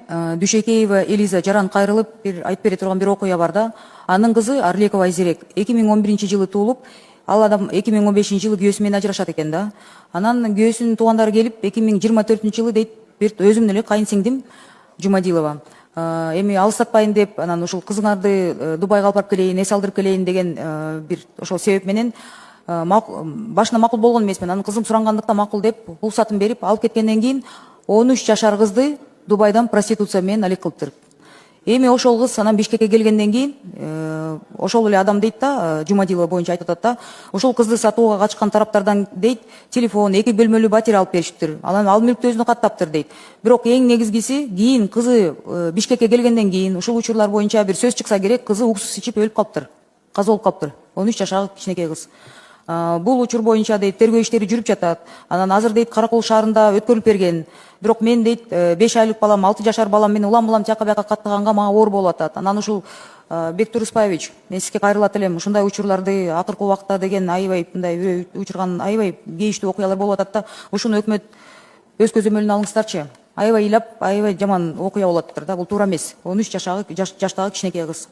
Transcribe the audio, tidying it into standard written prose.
Дүйшекеева Элиза жаран кайрылып бир айтып бере турган бир окуя бар да. Анын кызы Арлиекова Айзерек 2011-жылы туулуп, ал адам 2015-жылы күйөөсү менен ажырашат экен да. Анан күйөөсүнүн туугандары келип 2024-жылы дейт бир өзүмдүн эле кайын сиңдим Жумадилова. Эми алыстатпайын деп, анан ушул кызыңарды Дубайга алып барып келейин, эс алдырып келейин деген бир ошол себеп менен башына макул болгон эмесмин. Анын кызым сурангандыкта макул деп уруксатын берип алып кеткенден кийин 13 жашар кызды Дубайдан проституция менен алек кылыптыр. Эми ошол кыз анан Бишкекке келгенден кийин ошол эле адам дейт да, Жумадилова боюнча айтып атат да, ошол кызды сатууга катышкан тараптардан дейт, телефон, 2 бөлмөлүү батир алып беришиптир. Ал мүлктү өзүнө каттаптыр дейт. Бирок эң негизгиси, кийин кызы Бишкекке келгенден кийин ушул учурлар боюнча бир сөз чыкса керек, кызы уксус ичип өлүп калыптыр. Каза болуп калыптыр. 13 жашар кичинекей кыз. Бул учур боюнча дейт тергөө иштери жүрүп жатат. Анан азыр дейт Каракол шаарында өткөрүлүп берген. Бирок мен дейт 5 айлык балам, 6 жашар балам менен улам тияка бияка каттаганга мага оор болуп атат. Анан ушул Бектур Успаевич, мен сизге кайрылат элем. Ушундай учурларды акыркы убакта деген аябай мындай учурган аябай кейиштүү окуялар болуп атат да. Ушуну өкмөт өз көзөмөлүнө алыңыздарчы. Аябай ыйлап, аябай жаман окуя болуп атыптыр да. Бул туура эмес. 13 жаштагы кичинекей кыз.